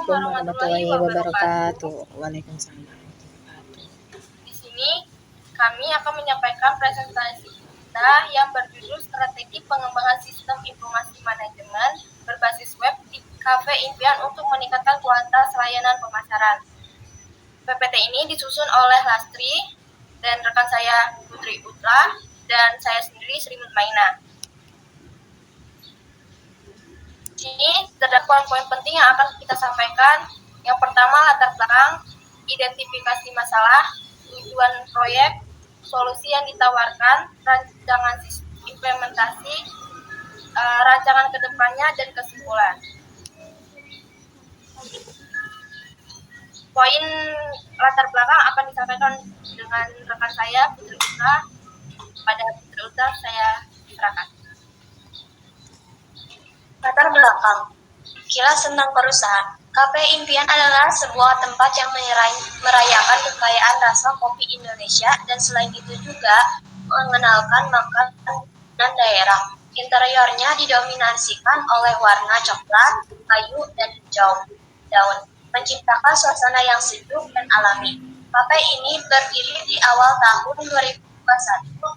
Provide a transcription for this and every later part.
Assalamualaikum warahmatullahi wabarakatuh. Waalaikumsalam. Di sini kami akan menyampaikan presentasi kita yang berjudul Strategi Pengembangan Sistem Informasi Manajemen berbasis web di Cafe Impian untuk meningkatkan kualitas layanan pemasaran. PPT ini disusun oleh Lastri dan rekan saya Putri Utra dan saya sendiri Sri Mutmainah. Di sini terdapat poin-poin penting yang akan kita sampaikan. Yang pertama, latar belakang, identifikasi masalah, tujuan proyek, solusi yang ditawarkan, rancangan implementasi, rancangan kedepannya, dan kesimpulan. Poin latar belakang akan disampaikan dengan rekan saya Putri Utra. Pada Putri Utra saya serahkan. Latar belakang, kilas tentang perusahaan. Cafe Impian adalah sebuah tempat yang merayakan kekayaan rasa kopi Indonesia dan selain itu juga mengenalkan makanan daerah. Interiornya didominasikan oleh warna coklat, kayu, dan hijau daun, menciptakan suasana yang sejuk dan alami. Cafe ini berdiri di awal tahun 2021,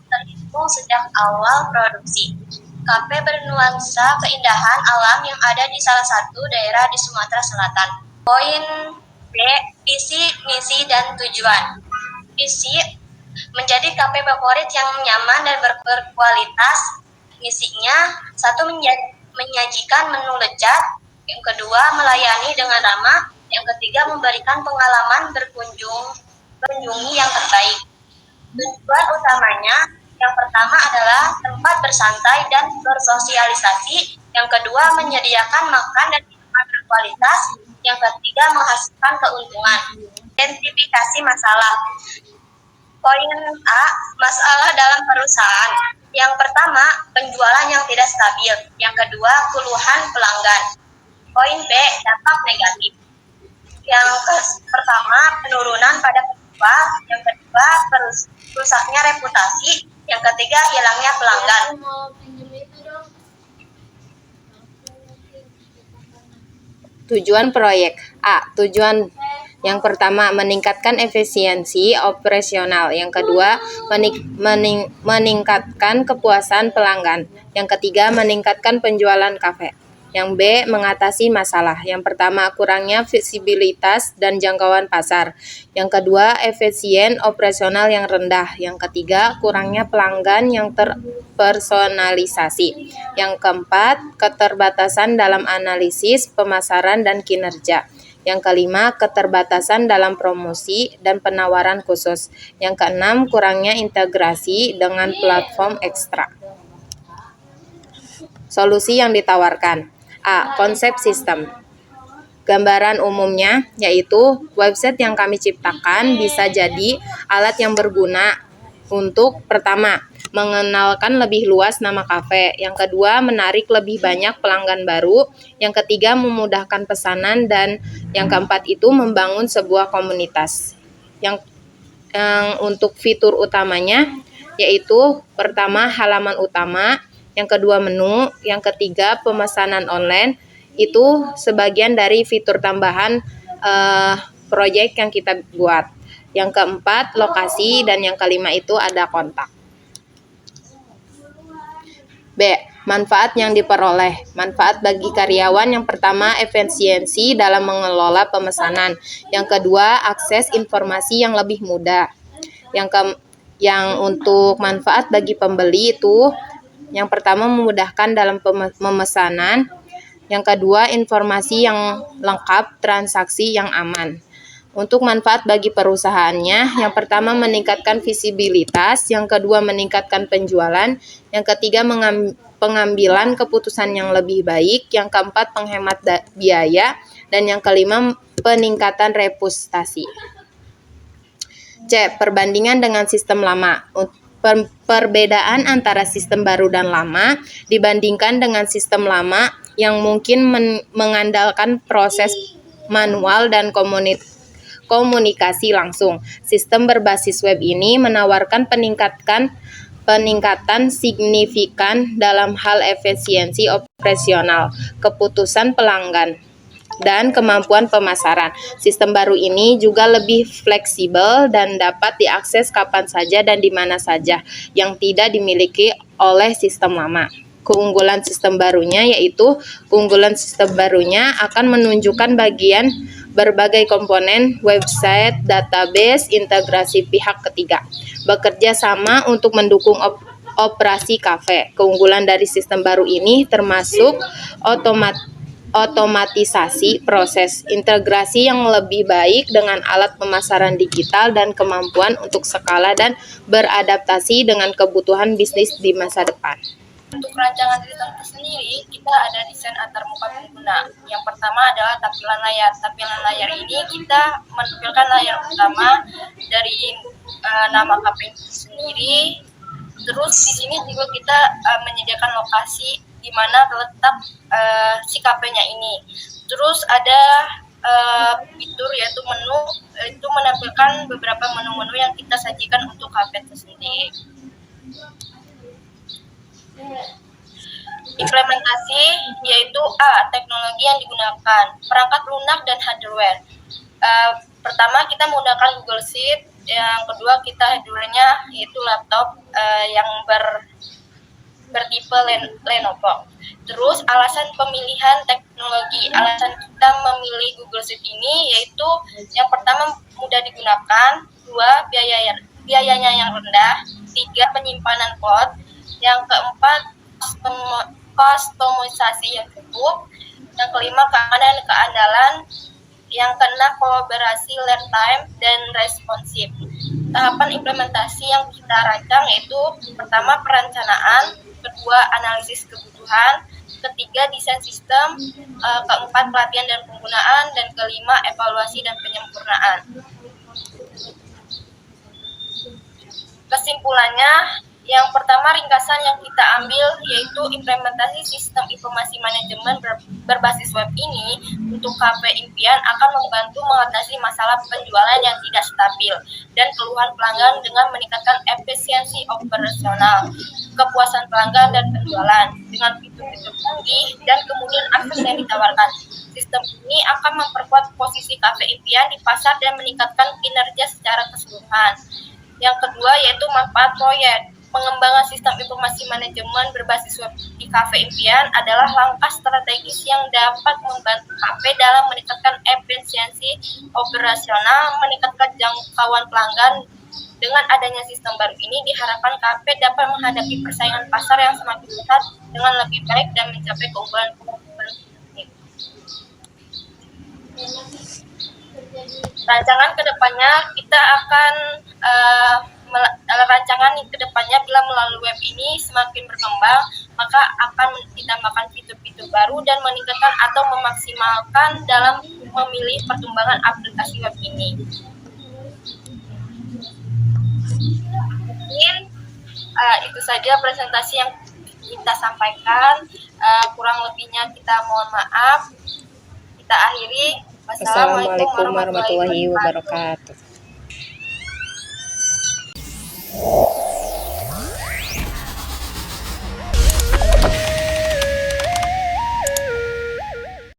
terhitung sejak awal produksi. Cafe bernuansa keindahan alam yang ada di salah satu daerah di Sumatera Selatan. Poin B, visi, misi, dan tujuan. Visi, menjadi cafe favorit yang nyaman dan berkualitas. Misinya, 1. Menyajikan menu lezat. Yang kedua, melayani dengan ramah. Yang ketiga, memberikan pengalaman berkunjungi yang terbaik. Tujuan utamanya, yang pertama adalah tempat bersantai dan bersosialisasi. Yang kedua, menyediakan makan dan minuman berkualitas. Yang ketiga, menghasilkan keuntungan. Identifikasi masalah. Poin A, masalah dalam perusahaan. Yang pertama, penjualan yang tidak stabil. Yang kedua, keluhan pelanggan. Poin B, dampak negatif. Yang pertama, penurunan pada penjual. Yang kedua, rusaknya reputasi. Yang ketiga, hilangnya pelanggan. Tujuan proyek. A. Tujuan yang pertama, meningkatkan efisiensi operasional. Yang kedua, meningkatkan kepuasan pelanggan. Yang ketiga, meningkatkan penjualan kafe. Yang B, mengatasi masalah. Yang pertama, kurangnya visibilitas dan jangkauan pasar. Yang kedua, efisien operasional yang rendah. Yang ketiga, kurangnya pelanggan yang terpersonalisasi. Yang keempat, keterbatasan dalam analisis pemasaran dan kinerja. Yang kelima, keterbatasan dalam promosi dan penawaran khusus. Yang keenam, kurangnya integrasi dengan platform ekstra. Solusi yang ditawarkan. A. Konsep sistem. Gambaran umumnya yaitu website yang kami ciptakan bisa jadi alat yang berguna untuk pertama, mengenalkan lebih luas nama kafe. Yang kedua, menarik lebih banyak pelanggan baru. Yang ketiga, memudahkan pesanan. Dan yang keempat itu membangun sebuah komunitas. Yang untuk fitur utamanya yaitu pertama, halaman utama. Yang kedua, menu. Yang ketiga, pemesanan online. Itu sebagian dari fitur tambahan proyek yang kita buat. Yang keempat, lokasi. Dan yang kelima itu ada kontak. B. Manfaat yang diperoleh. Manfaat bagi karyawan yang pertama, efisiensi dalam mengelola pemesanan. Yang kedua, akses informasi yang lebih mudah. Yang untuk manfaat bagi pembeli itu yang pertama, memudahkan dalam pemesanan. Yang kedua, informasi yang lengkap, transaksi yang aman. Untuk manfaat bagi perusahaannya, yang pertama, meningkatkan visibilitas. Yang kedua, meningkatkan penjualan. Yang ketiga, pengambilan keputusan yang lebih baik. Yang keempat, penghemat biaya. Dan yang kelima, peningkatan reputasi. C. Perbandingan dengan sistem lama. Perbedaan antara sistem baru dan lama dibandingkan dengan sistem lama yang mungkin mengandalkan proses manual dan komunikasi langsung. Sistem berbasis web ini menawarkan peningkatan signifikan dalam hal efisiensi operasional, keputusan pelanggan, dan kemampuan pemasaran. Sistem baru ini juga lebih fleksibel dan dapat diakses kapan saja dan di mana saja yang tidak dimiliki oleh sistem lama. Keunggulan sistem barunya akan menunjukkan bagian berbagai komponen, website, database, integrasi pihak ketiga, bekerja sama untuk mendukung operasi kafe. Keunggulan dari sistem baru ini termasuk otomatisasi proses, integrasi yang lebih baik dengan alat pemasaran digital, dan kemampuan untuk skala dan beradaptasi dengan kebutuhan bisnis di masa depan. Untuk rancangan sistem sendiri, kita ada desain antarmuka pengguna. Yang pertama adalah tampilan layar. Tampilan layar ini kita menampilkan layar utama dari nama KP sendiri. Terus di sini juga kita menyediakan lokasi di mana terletak si KP-nya ini. Terus ada fitur yaitu menu, itu menampilkan beberapa menu-menu yang kita sajikan untuk KP tersendiri. Implementasi yaitu teknologi yang digunakan, perangkat lunak dan hardware. Pertama kita menggunakan Google Sheet, yang kedua kita hardware-nya yaitu laptop yang bertipe Lenovo. Terus alasan pemilihan teknologi, alasan kita memilih Google Sheet ini yaitu yang pertama mudah digunakan, dua biayanya yang rendah, tiga penyimpanan code, yang keempat customisasi yang cukup, yang kelima keamanan dan keandalan, yang keenam kolaborasi real time dan responsif. Tahapan implementasi yang kita rancang yaitu pertama perencanaan, kedua analisis kebutuhan, ketiga desain sistem, keempat pelatihan dan penggunaan, dan kelima evaluasi dan penyempurnaan. Kesimpulannya, yang pertama ringkasan yang kita ambil yaitu implementasi sistem informasi manajemen berbasis web ini untuk kafe impian akan membantu mengatasi masalah penjualan yang tidak stabil dan keluhan pelanggan dengan meningkatkan efisiensi operasional, kepuasan pelanggan dan penjualan dengan fitur-fitur canggih dan kemudian akses yang ditawarkan. Sistem ini akan memperkuat posisi kafe impian di pasar dan meningkatkan kinerja secara keseluruhan. Yang kedua yaitu manfaat proyek. Pengembangan sistem informasi manajemen berbasis web di kafe impian adalah langkah strategis yang dapat membantu kafe dalam meningkatkan efisiensi operasional, meningkatkan jangkauan pelanggan. Dengan adanya sistem baru ini diharapkan kafe dapat menghadapi persaingan pasar yang semakin ketat dengan lebih baik dan mencapai keunggulan. Rancangan kedepannya kita akan rancangan kedepannya bila melalui web ini semakin berkembang, maka akan ditambahkan fitur-fitur baru dan meningkatkan atau memaksimalkan dalam memilih perkembangan aplikasi web ini. Mungkin itu saja presentasi yang kita sampaikan. Kurang lebihnya kita mohon maaf. Kita akhiri. Wassalamualaikum warahmatullahi wabarakatuh.